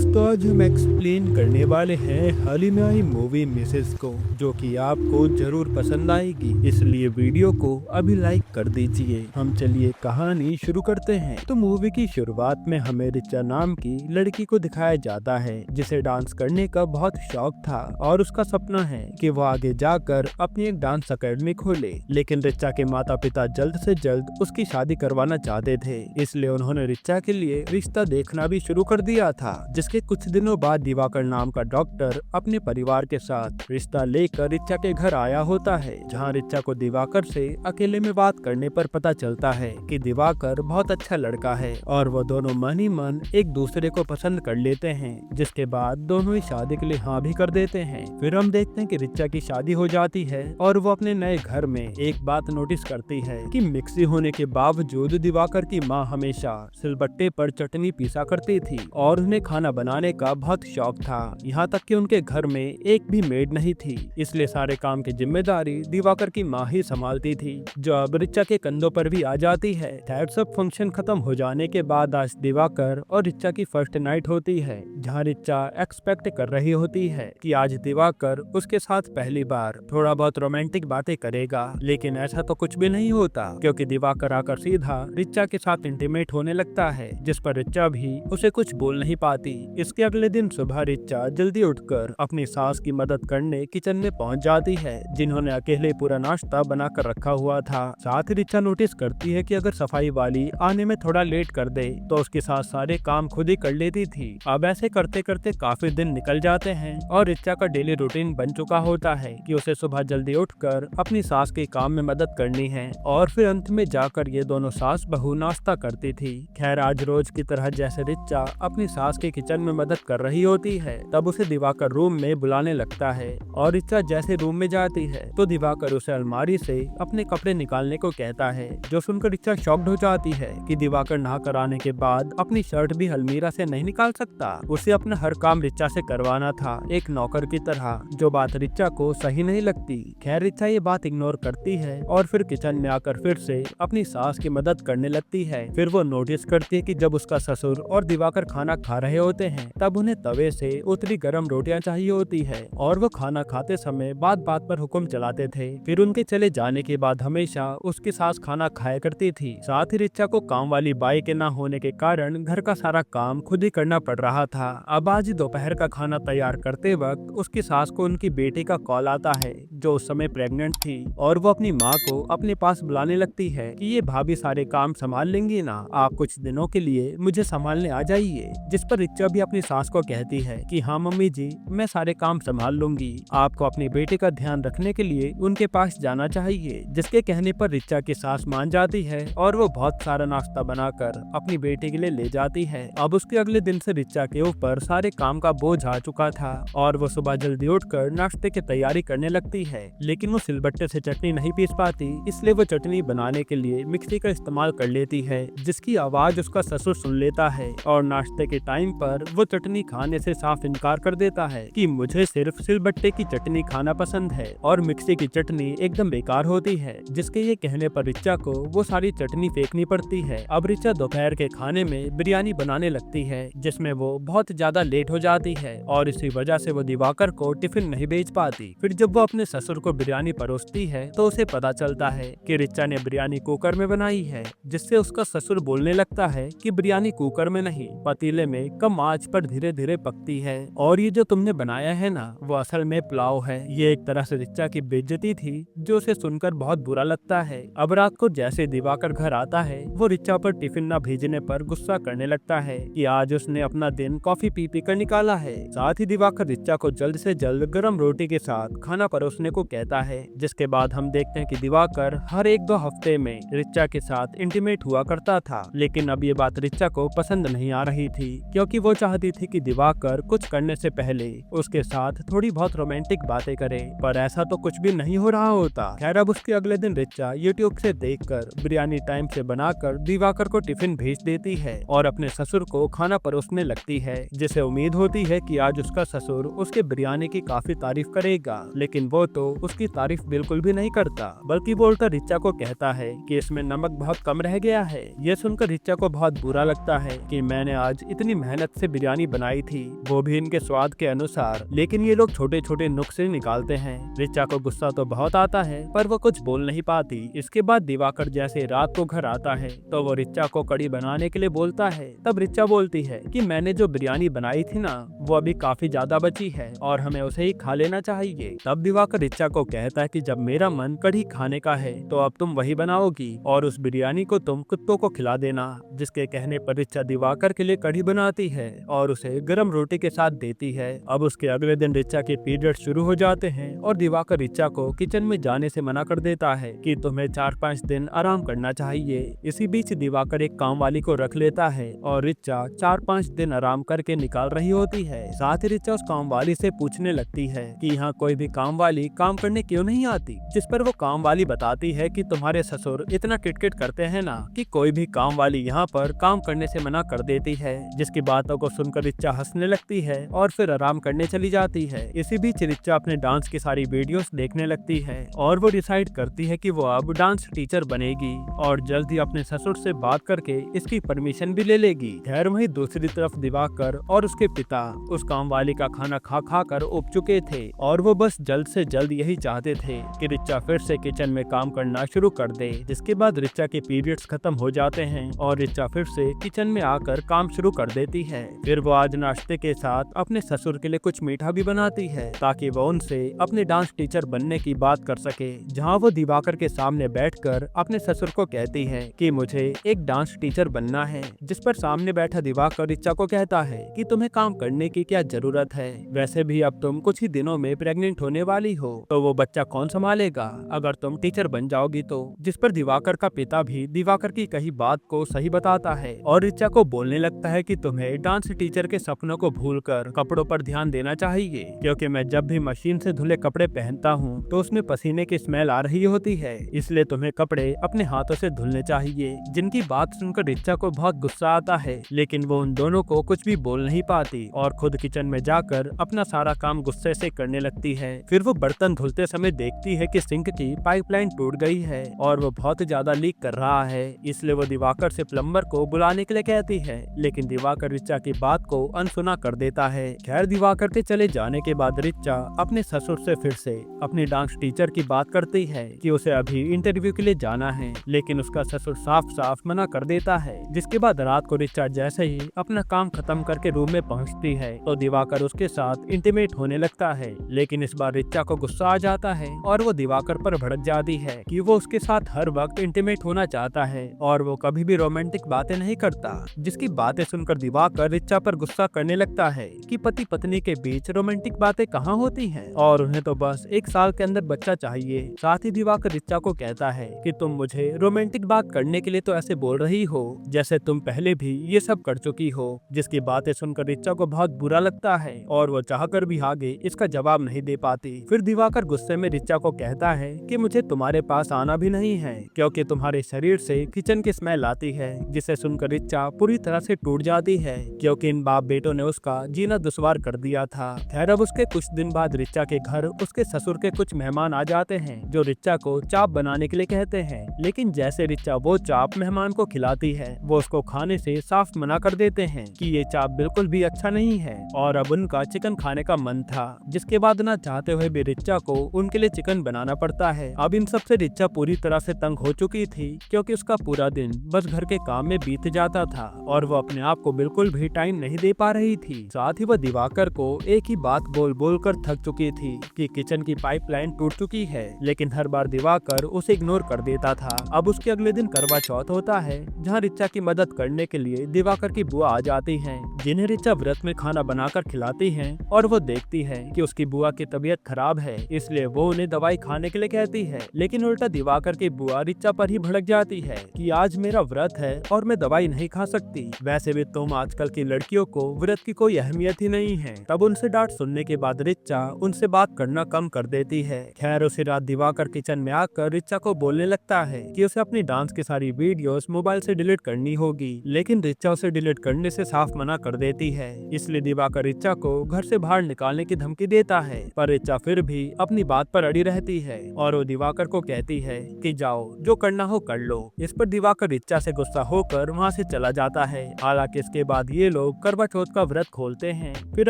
दोस्तों, आज हम एक्सप्लेन करने वाले हैं हाल ही में आई मूवी मिसेस को, जो कि आपको जरूर पसंद आएगी, इसलिए वीडियो को अभी लाइक कर दीजिए। हम चलिए कहानी शुरू करते हैं। तो मूवी की शुरुआत में हमें रिचा नाम की लड़की को दिखाया जाता है, जिसे डांस करने का बहुत शौक था और उसका सपना है कि वो आगे जाकर अपनी एक डांस अकेडमी खोले। लेकिन रिचा के माता पिता जल्द से जल्द उसकी शादी करवाना चाहते थे, इसलिए उन्होंने रिचा के लिए रिश्ता देखना भी शुरू कर दिया था। जिसके कुछ दिनों बाद दिवाकर नाम का डॉक्टर अपने परिवार के साथ रिश्ता लेकर रिचा के घर आया होता है, जहां रिचा को दिवाकर से अकेले में बात करने पर पता चलता है कि दिवाकर बहुत अच्छा लड़का है और वो दोनों मन ही मन एक दूसरे को पसंद कर लेते हैं। जिसके बाद दोनों ही शादी के लिए हाँ भी कर देते हैं। फिर हम देखते हैं कि रिचा की शादी हो जाती है और वो अपने नए घर में एक बात नोटिस करती है कि मिक्सी होने के बावजूद दिवाकर की माँ हमेशा सिलबट्टे पर चटनी पीसा करती थी और उन्हें खाना बनाने का बहुत शौक था। यहाँ तक कि उनके घर में एक भी मेड नहीं थी, इसलिए सारे काम की जिम्मेदारी दिवाकर की माँ ही संभालती थी, जो अब रिचा के कंधों पर भी आ जाती है। खैर, सब फंक्शन खत्म हो जाने के बाद आज दिवाकर और रिचा की फर्स्ट नाइट होती है, जहाँ रिचा एक्सपेक्ट कर रही होती है कि आज दिवाकर उसके साथ पहली बार थोड़ा बहुत रोमांटिक बातें करेगा। लेकिन ऐसा तो कुछ भी नहीं होता, क्योंकि दिवाकर आकर सीधा रिचा के साथ इंटीमेट होने लगता है, जिस पर रिचा भी उसे कुछ बोल नहीं पाती। इसके अगले दिन सुबह रिचा जल्दी उठकर अपनी सास की मदद करने किचन में पहुंच जाती है, जिन्होंने अकेले पूरा नाश्ता बनाकर रखा हुआ था। साथ ही रिचा नोटिस करती है कि अगर सफाई वाली आने में थोड़ा लेट कर दे तो उसके साथ सारे काम खुद ही कर लेती थी। अब ऐसे करते करते काफी दिन निकल जाते हैं और रिचा का डेली रूटीन बन चुका होता है कि उसे सुबह जल्दी उठकर अपनी सास के काम में मदद करनी है और फिर अंत में जाकर ये दोनों सास बहू नाश्ता करती थी। खैर, आज रोज की तरह जैसे रिचा अपनी सास के किचन में मदद कर रही होती है, तब उसे दिवाकर रूम में बुलाने लगता है और रिचा जैसे रूम में जाती है तो दिवाकर उसे अलमारी से अपने कपड़े निकालने को कहता है, जो सुनकर रिचा शॉक्ड हो जाती है कि दिवाकर नहाकर आने के बाद अपनी शर्ट भी अलमीरा से नहीं निकाल सकता। उसे अपना हर काम रिचा से करवाना था, एक नौकर की तरह, जो बात रिचा को सही नहीं लगती। खैर, रिचा ये बात इग्नोर करती है और फिर किचन में आकर फिर से अपनी सास की मदद करने लगती है। फिर वो नोटिस करती है कि जब उसका ससुर और दिवाकर खाना खा रहे होते हैं, तब उन्हें तवे से उतरी गर्म रोटियां चाहिए होती है और वो खाना खाते समय बात बात पर हुक्म चलाते थे। फिर उनके चले जाने के बाद हमेशा उसकी सास खाना खाया करती थी। साथ ही रिचा को काम वाली बाई के न होने के कारण घर का सारा काम खुद ही करना पड़ रहा था। अब आज दोपहर का खाना तैयार करते वक्त उसकी सास को उनकी बेटी का कॉल आता है, जो उस समय प्रेग्नेंट थी, और वो अपनी माँ को अपने पास बुलाने लगती है कि ये भाभी सारे काम संभाल लेंगी ना, आप कुछ दिनों के लिए मुझे संभालने आ जाइए। जिस पर रिचा भी अपनी सास को कहती है कि हाँ मम्मी जी, मैं सारे काम संभाल लूंगी, आपको अपनी बेटे का ध्यान रखने के लिए उनके पास जाना चाहिए। जिसके कहने पर रिचा की सास मान जाती है और वो बहुत सारा नाश्ता बनाकर अपनी बेटी के लिए ले जाती है। अब उसके अगले दिन से रिचा के ऊपर सारे काम का बोझ आ चुका था और वो सुबह जल्दी उठकर नाश्ते की तैयारी करने लगती है, लेकिन वो सिलबट्टे से चटनी नहीं पीस पाती, इसलिए वो चटनी बनाने के लिए मिक्सी का इस्तेमाल कर लेती है, जिसकी आवाज उसका ससुर सुन लेता है और नाश्ते के टाइम पर वो चटनी खाने से साफ इनकार कर देता है कि मुझे सिर्फ सिलबट्टे की चटनी खाना पसंद है और मिक्सी की चटनी एकदम बेकार होती है। जिसके ये कहने पर रिचा को वो सारी चटनी फेंकनी पड़ती है। अब रिचा दोपहर के खाने में बिरयानी बनाने लगती है, जिसमें वो बहुत ज्यादा लेट हो जाती है और इसी वजह से वो दिवाकर को टिफिन नहीं भेज पाती। फिर जब वो अपने ससुर को बिरयानी परोसती है तो उसे पता चलता है कि रिचा ने बिरयानी कुकर में बनाई है, जिससे उसका ससुर बोलने लगता है कि बिरयानी कुकर में नहीं, पतीले में कम आंच पर धीरे धीरे पकती है और ये जो तुमने बनाया है ना, वो असल में पुलाव है। ये एक तरह से रिचा की बेइज्जती थी, जो उसे सुनकर बहुत बुरा लगता है। अब रात को जैसे दिवाकर घर आता है, वो रिचा पर टिफिन न भेजने पर गुस्सा करने लगता है कि आज उसने अपना दिन कॉफी पी पी कर निकाला है। साथ ही दिवाकर रिचा को जल्द से जल्द गर्म रोटी के साथ खाना परोसने को कहता है। जिसके बाद हम देखते हैं कि दिवाकर हर एक दो हफ्ते में रिचा के साथ इंटीमेट हुआ करता था, लेकिन अब ये बात रिचा को पसंद नहीं आ रही थी, क्योंकि वो चाहती थी कि दिवाकर कुछ करने से पहले उसके साथ थोड़ी बहुत रोमांटिक बातें करे, पर ऐसा तो कुछ भी नहीं हो रहा होता। खैर, अब उसके अगले दिन रिचा ये यूट्यूब से देखकर बिरयानी टाइम से बनाकर दिवाकर को टिफिन भेज देती है और अपने ससुर को खाना परोसने लगती है, जिसे उम्मीद होती है कि आज उसका ससुर उसके बिरयानी की काफी तारीफ करेगा। लेकिन वो तो उसकी तारीफ बिल्कुल भी नहीं करता, बल्कि वो उल्टा रिचा को कहता है कि इसमें नमक बहुत कम रह गया है। यह सुनकर रिचा को बहुत बुरा लगता है कि मैंने आज इतनी मेहनत से बिरयानी बनाई थी, वो भी इनके स्वाद के अनुसार, लेकिन ये लोग छोटे छोटे नुक्से निकालते हैं। रिचा को गुस्सा तो बहुत आता है, पर वो कुछ बोल नहीं पाती। इसके बाद दिवाकर जैसे रात को घर आता है तो वो रिचा को कड़ी बनाने के लिए बोलता है। तब रिचा बोलती है कि मैंने जो बिरयानी बनाई थी ना, वो अभी काफी ज्यादा बची है और हमें उसे ही खा लेना चाहिए। तब दिवाकर रिचा को कहता है कि जब मेरा मन कढ़ी खाने का है तो अब तुम वही बनाओगी और उस बिरयानी को तुम कुत्तों को खिला देना। जिसके कहने पर रिचा दिवाकर के लिए कढ़ी बनाती है और उसे गर्म रोटी के साथ देती है। अब उसके अगले दिन रिचा के पीरियड शुरू हो जाते हैं और दिवाकर रिचा को किचन में जाने से मना कर देता है कि तुम्हें 4-5 दिन आराम करना चाहिए। इसी बीच दिवाकर एक काम वाली को रख लेता है और रिचा 4-5 दिन आराम करके निकाल रही होती है। साथ ही रिचा उस काम वाली से पूछने लगती है कि यहाँ कोई भी काम वाली काम करने क्यों नहीं आती, जिस पर वो काम वाली बताती है कि तुम्हारे ससुर इतना किटकिट करते हैं ना कि कोई भी काम वाली यहाँ पर काम करने से मना कर देती है। जिसकी बातों को सुनकर रिचा हंसने लगती है और फिर आराम करने चली जाती है। इसी बीच रिचा अपने डांस की सारी वीडियोस देखने लगती है और वो डिसाइड करती है कि वो अब डांस टीचर बनेगी और जल्द ही अपने ससुर से बात करके इसकी परमिशन भी ले लेगी। खैर वहीं दूसरी तरफ दिवाकर और उसके पिता उस काम वाली का खाना खा खा कर उब चुके थे और वो बस जल्द से जल्द यही चाहते थे कि रिचा फिर से किचन में काम करना शुरू कर दे। जिसके बाद रिचा के पीरियड्स खत्म हो जाते हैं और रिचा फिर से किचन में आकर काम शुरू कर देती है। फिर वो आज नाश्ते के साथ अपने ससुर के लिए कुछ मीठा भी बनाती है ताकि वो उनसे अपने डांस टीचर बनने की बात कर सके। जहाँ वो दिवाकर के सामने बैठकर अपने ससुर को कहती है कि मुझे एक डांस टीचर बनना है, जिस पर सामने बैठा दिवाकर रिचा को कहता है कि तुम्हें काम करने की क्या जरूरत है, वैसे भी अब तुम कुछ ही दिनों में प्रेग्नेंट होने वाली हो तो वो बच्चा कौन संभालेगा अगर तुम टीचर बन जाओगी तो। जिस पर दिवाकर का पिता भी दिवाकर की कही बात को सही बताता है और रिचा को बोलने लगता है कि तुम्हें डांस टीचर के सपनों को भूलकर कपड़ों पर ध्यान देना चाहिए, क्योंकि मैं जब भी मशीन से धुले कपड़े पहनता हूँ तो उसमें पसीने की स्मेल आ रही होती है, इसलिए तुम्हें कपड़े अपने हाथों से धुलने चाहिए। जिनकी बात सुनकर रिचा को बहुत गुस्सा आता है, लेकिन वो उन दोनों को कुछ भी बोल नहीं पाती और खुद किचन में जाकर अपना सारा काम गुस्से से करने लगती है। फिर वो बर्तन धुलते समय देखती है कि सिंक की पाइपलाइन टूट गई है और वो बहुत ज्यादा लीक कर रहा है, इसलिए वो दिवाकर से प्लम्बर को बुलाने के लिए कहती है, लेकिन दिवाकर रिचा की बात को अनसुना कर देता है। खैर दिवाकर के चले जाने के बाद रिचा अपने ससुर से फिर से अपनी डांस टीचर की बात करती है कि उसे अभी इंटरव्यू के लिए जाना है, लेकिन उसका ससुर साफ साफ मना कर देता है। जिसके बाद रात को रिचा जैसे ही अपना काम खत्म करके रूम में पहुंचती है तो दिवाकर उसके साथ इंटीमेट होने लगता है, लेकिन इस बार रिचा को गुस्सा आ जाता है और वो दिवाकर पर भड़क जाती है कि वो उसके साथ हर वक्त इंटीमेट होना चाहता है और वो कभी भी रोमांटिक बातें नहीं करता। जिसकी बातें सुनकर दिवाकर रिचा पर गुस्सा करने लगता है कि पति पत्नी के बीच रोमांटिक बातें कहाँ होती हैं और उन्हें तो बस 1 साल के अंदर बच्चा चाहिए। साथ ही दिवाकर रिचा को कहता है कि तुम मुझे रोमांटिक बात करने के लिए तो ऐसे बोल रही हो जैसे तुम पहले भी ये सब कर चुकी हो। जिसकी बातें सुनकर रिचा को बहुत बुरा लगता है और वो चाहकर भी आगे इसका जवाब नहीं दे पाती। फिर दिवाकर गुस्से में रिचा को कहता है कि मुझे तुम्हारे पास आना भी नहीं है, क्योंकि तुम्हारे शरीर से किचन की स्मेल आती है। जिसे सुनकर रिचा पूरी तरह से टूट जाती है, क्योंकि इन बाप बेटों ने उसका जीना दुश्वार कर दिया था। खैर अब उसके कुछ दिन बाद रिचा के घर उसके ससुर के कुछ मेहमान आ जाते हैं जो रिचा को चाप बनाने के लिए कहते हैं, लेकिन जैसे रिचा वो चाप मेहमान को खिलाती है वो उसको खाने से साफ मना कर देते हैं कि ये चाप बिल्कुल भी अच्छा नहीं है और अब उनका चिकन खाने का मन था। जिसके बाद ना चाहते हुए भी रिचा को उनके लिए चिकन बनाना पड़ता है। अब इन सब से रिचा पूरी तरह से तंग हो चुकी थी, क्योंकि उसका पूरा दिन बस घर के काम में बीत जाता था और वो अपने आप को बिल्कुल भी टाइम नहीं दे पा रही थी। साथ ही वो दिवाकर को एक ही बात बोल बोल कर थक चुकी थी कि किचन की पाइपलाइन टूट चुकी है, लेकिन हर बार दिवाकर उसे इग्नोर कर देता था। अब उसके अगले दिन करवा चौथ होता है, जहाँ रिचा की मदद करने के लिए दिवाकर की बुआ आ जाती है, जिन्हें रिचा व्रत में खाना बनाकर खिलाती है और वो देखती है कि उसकी बुआ की तबीयत खराब है, इसलिए वो उन्हें दवाई खाने के लिए कहती है। लेकिन उल्टा दिवाकर की बुआ रिचा पर ही भड़क जाती है कि आज मेरा व्रत है और मैं दवाई नहीं खा सकती। वैसे भी तुम आजकल की लड़कियों को व्रत की कोई अहमियत ही नहीं है। तब उनसे डांट सुनने के बाद रिचा उनसे बात करना कम कर देती है। खैर उसी रात दिवाकर किचन में आकर रिचा को बोलने लगता है कि उसे अपनी डांस की सारी वीडियोस मोबाइल से डिलीट करनी होगी, लेकिन रिचा उसे डिलीट करने से साफ मना कर देती है। इसलिए दिवाकर रिचा को घर से बाहर निकालने की धमकी देता है, पर रिचा फिर भी अपनी बात पर अड़ी रहती है और वो दिवाकर को कहती है कि जाओ जो करना हो कर लो। इस पर दिवाकर रिचा से गुस्सा होकर वहाँ से चला जाता है। हालांकि इसके बाद ये लोग करवा चौथ का व्रत खोलते हैं। फिर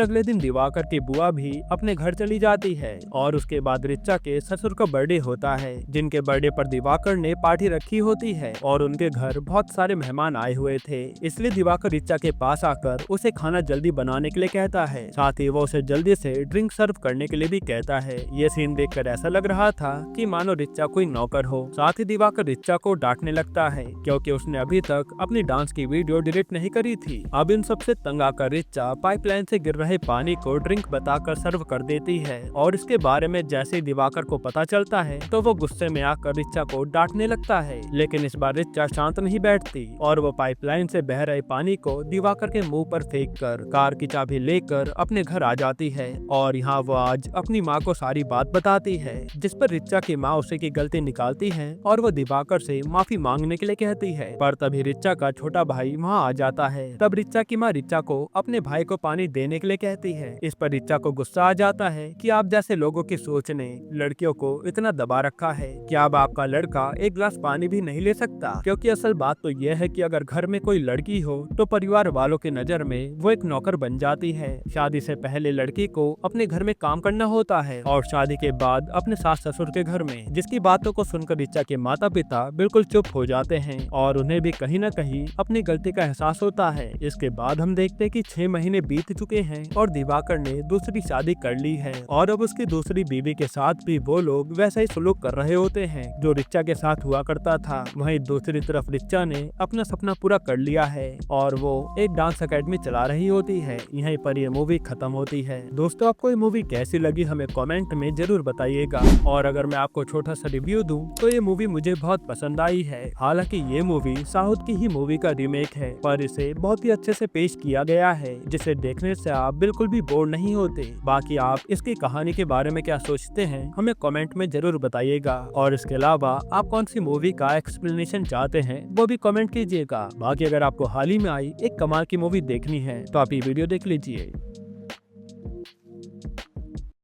अगले दिन दिवाकर की बुआ भी अपने घर चली जाती है और उसके बाद रिचा के ससुर का बर्थडे होता है, जिनके बर्थडे पर दिवाकर ने पार्टी रखी होती है और उनके घर बहुत सारे मेहमान आए हुए थे। इसलिए दिवाकर रिचा के पास आकर उसे खाना जल्दी बनाने के लिए कहता है, साथ ही वो उसे जल्दी से ड्रिंक सर्व करने के लिए भी कहता है। ये सीन देखकर ऐसा लग रहा था कि मानो रिचा कोई नौकर हो। साथ ही दिवाकर रिचा को डांटने लगता है क्योंकि उसने अभी तक अपनी डांस की वीडियो डिलीट नहीं करी थी। अब इन सबसे तंग आकर रिचा पाइपलाइन से गिर रहे पानी को ड्रिंक बताकर सर्व कर देती है और इसके बारे में जैसे ही दिवाकर को पता चलता है तो वो गुस्से में आकर रिचा को डांटने लगता है। लेकिन इस बार रिचा शांत नहीं बैठती और वो पाइपलाइन से बह रहे पानी को दिवाकर के मुंह पर फेंक कर कार की चाबी लेकर अपने घर आ जाती है और यहाँ वो आज अपनी माँ को सारी बात बताती है, जिस पर रिचा की माँ उसे की गलती निकालती है और वो दिवाकर से माफी मांगने के लिए कहती है। पर तभी रिचा का छोटा भाई वहाँ आ जाता है। तब रिचा की माँ रिचा को अपने भाई को पानी देने के लिए कहती है। इस पर रिचा को गुस्सा आ जाता है कि आप जैसे लोगों की सोच ने लड़कियों को इतना दबा रखा है कि अब आपका लड़का एक गिलास पानी भी नहीं ले सकता। क्योंकि असल बात तो यह है कि अगर घर में कोई लड़की हो तो परिवार वालों की नजर में वो एक नौकर बन जाती है। शादी से पहले लड़की को अपने घर में काम करना होता है और शादी के बाद अपने सास ससुर के घर में, जिसकी बातों को सुनकर रिचा के माता पिता बिल्कुल चुप हो जाते हैं और उन्हें भी कहीं न कहीं अपनी गलती का एहसास होता है। इसके बाद हम देखते हैं कि 6 महीने बीत चुके हैं और दिवाकर ने दूसरी शादी कर ली है और अब उसकी दूसरी बीवी के साथ भी वो लोग वैसा ही सलूक कर रहे होते हैं जो रिचा के साथ हुआ करता था। वहीं दूसरी तरफ रिचा ने अपना सपना पूरा कर लिया है और वो एक डांस एकेडमी चला रही होती है। यहीं पर ये मूवी खत्म होती है। दोस्तों आपको ये मूवी कैसी लगी हमें कमेंट में जरूर बताइएगा और अगर मैं आपको छोटा सा रिव्यू दूं तो ये मूवी मुझे बहुत पसंद आई है। हालांकि ये मूवी साउथ की ही मूवी का रीमेक है, पर इसे बहुत ही अच्छे से पेश किया गया है जिसे देखने से आप बिल्कुल भी बोर नहीं होते। बाकी आप इसकी कहानी के बारे में क्या सोचते हैं हमें कमेंट में जरूर बताइएगा और इसके अलावा आप कौन सी मूवी का एक्सप्लेनेशन चाहते हैं वो भी कमेंट कीजिएगा। बाकी अगर आपको हाल ही में आई एक कमाल की मूवी देखनी है तो आप ये वीडियो देख लीजिए।